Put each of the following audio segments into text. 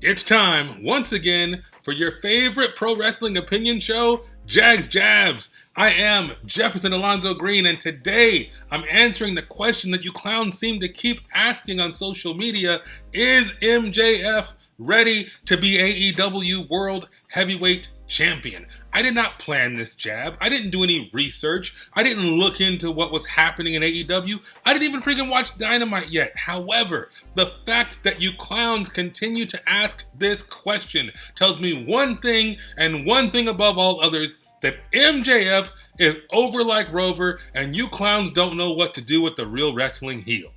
It's time, once again, for your favorite pro wrestling opinion show, Jags Jabs. I am Jefferson Alonzo Greene, and today I'm answering the question that you clowns seem to keep asking on social media. Is MJF ready to be AEW World Heavyweight Champion? I did not plan this jab. I didn't do any research. I didn't look into what was happening in AEW. I didn't even freaking watch Dynamite yet. However, the fact that you clowns continue to ask this question tells me one thing, and one thing above all others, that MJF is over like Rover, and you clowns don't know what to do with the real wrestling heel.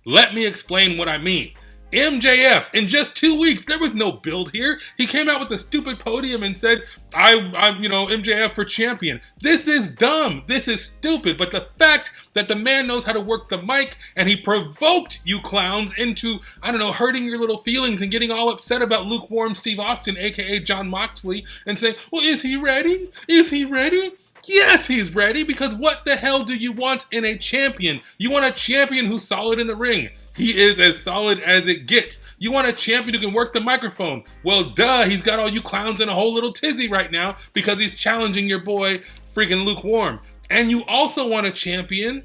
Let me explain what I mean. MJF, in just 2 weeks, there was no build here. He came out with a stupid podium and said, I'm MJF for champion. This is dumb. This is stupid. But the fact that the man knows how to work the mic and he provoked you clowns into, hurting your little feelings and getting all upset about lukewarm Steve Austin, aka Jon Moxley, and saying, well, is he ready? Is he ready? Yes, he's ready, because what the hell do you want in a champion? You want a champion who's solid in the ring. He is as solid as it gets. You want a champion who can work the microphone. Well, duh, he's got all you clowns in a whole little tizzy right now because he's challenging your boy freaking Lukewarm. And you also want a champion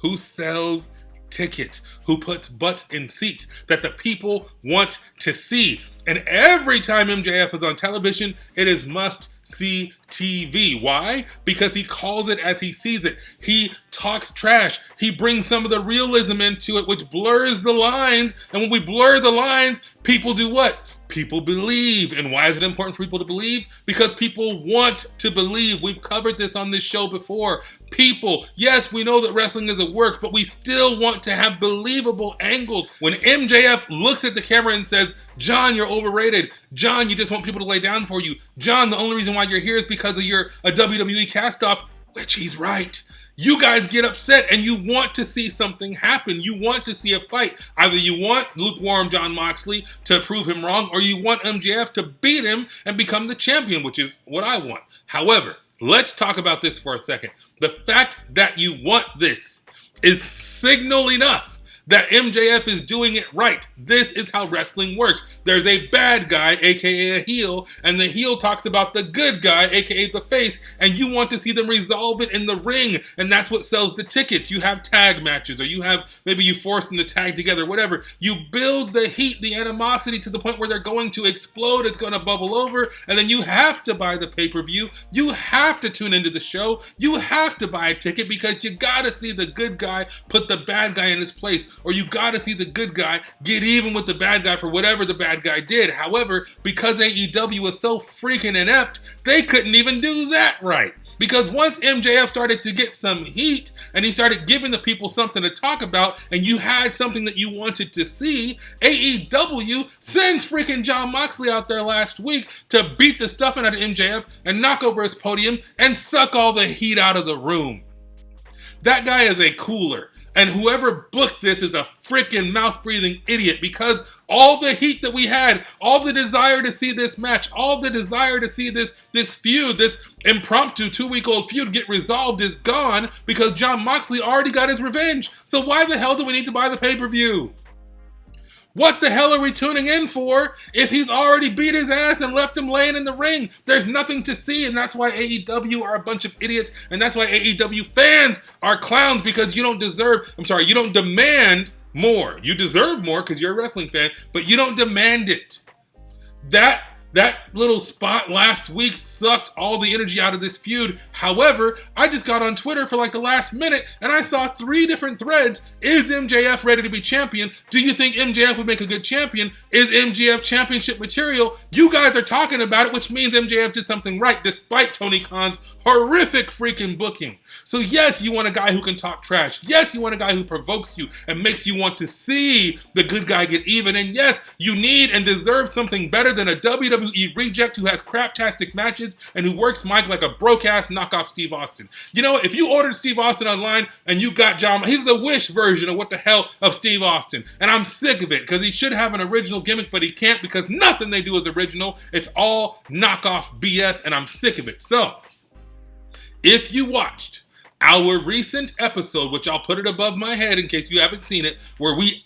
who sells tickets, who puts butts in seats that the people want to see. And every time MJF is on television, it is must-see TV. Why? Because he calls it as he sees it. He talks trash. He brings some of the realism into it, which blurs the lines. And when we blur the lines, people do what? People believe. And why is it important for people to believe? Because people want to believe. We've covered this on this show before. People, yes, we know that wrestling is a work, but we still want to have believable angles. When MJF looks at the camera and says, John, you're overrated. John, you just want people to lay down for you. John, the only reason why you're here is because of your WWE cast-off, which he's right. You guys get upset and you want to see something happen. You want to see a fight. Either you want lukewarm Jon Moxley to prove him wrong, or you want MJF to beat him and become the champion, which is what I want. However, let's talk about this for a second. The fact that you want this is signal enough that MJF is doing it right. This is how wrestling works. There's a bad guy, aka a heel, and the heel talks about the good guy, aka the face, and you want to see them resolve it in the ring, and that's what sells the tickets. You have tag matches, or maybe you force them to tag together, whatever. You build the heat, the animosity to the point where they're going to explode, it's going to bubble over, and then you have to buy the pay-per-view. You have to tune into the show. You have to buy a ticket because you gotta see the good guy put the bad guy in his place. Or you gotta see the good guy get even with the bad guy for whatever the bad guy did. However, because AEW was so freaking inept, they couldn't even do that right. Because once MJF started to get some heat and he started giving the people something to talk about, and you had something that you wanted to see, AEW sends freaking Jon Moxley out there last week to beat the stuffing out of MJF and knock over his podium and suck all the heat out of the room. That guy is a cooler. And whoever booked this is a freaking mouth-breathing idiot, because all the heat that we had, all the desire to see this match, all the desire to see this feud, this impromptu 2-week-old feud get resolved is gone because Jon Moxley already got his revenge. So why the hell do we need to buy the pay-per-view? What the hell are we tuning in for if he's already beat his ass and left him laying in the ring? There's nothing to see, and that's why AEW are a bunch of idiots, and that's why AEW fans are clowns, because you don't demand more. You deserve more because you're a wrestling fan, but you don't demand it. That little spot last week sucked all the energy out of this feud. However, I just got on Twitter for like the last minute and I saw 3 different threads. Is MJF ready to be champion? Do you think MJF would make a good champion? Is MJF championship material? You guys are talking about it, which means MJF did something right despite Tony Khan's horrific freaking booking. So yes, you want a guy who can talk trash. Yes, you want a guy who provokes you and makes you want to see the good guy get even. And yes, you need and deserve something better than a WWE reject who has craptastic matches and who works mic like a broke-ass knockoff Steve Austin. You know, if you ordered Steve Austin online and you got John, he's the Wish version of what the hell of Steve Austin. And I'm sick of it because he should have an original gimmick, but he can't because nothing they do is original. It's all knockoff BS and I'm sick of it. So, if you watched our recent episode, which I'll put it above my head in case you haven't seen it, where we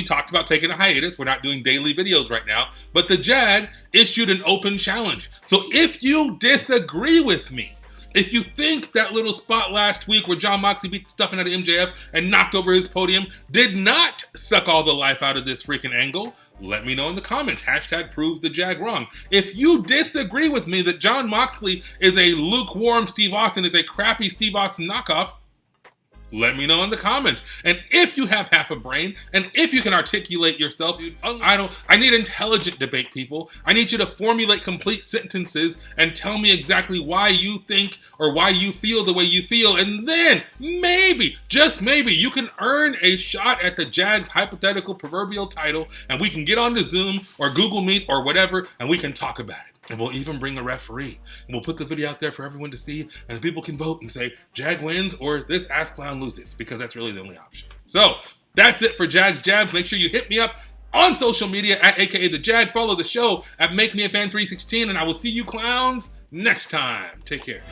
talked about taking a hiatus. We're not doing daily videos right now, but the Jag issued an open challenge. So if you disagree with me, if you think that little spot last week where Jon Moxley beat the stuffing out of MJF and knocked over his podium did not suck all the life out of this freaking angle, let me know in the comments. Hashtag prove the Jag wrong. If you disagree with me that Jon Moxley is a lukewarm Steve Austin, is a crappy Steve Austin knockoff, let me know in the comments. And if you have half a brain, and if you can articulate yourself, dude, I need intelligent debate, people. I need you to formulate complete sentences and tell me exactly why you think or why you feel the way you feel. And then maybe, just maybe, you can earn a shot at the Jag's hypothetical proverbial title, and we can get on to Zoom or Google Meet or whatever, and we can talk about it. And we'll even bring a referee. And we'll put the video out there for everyone to see, and the people can vote and say, Jag wins or this ass clown loses, because that's really the only option. So, that's it for Jag's Jabs. Make sure you hit me up on social media at AKA The Jag. Follow the show at MakeMeAFan316, and I will see you clowns next time. Take care.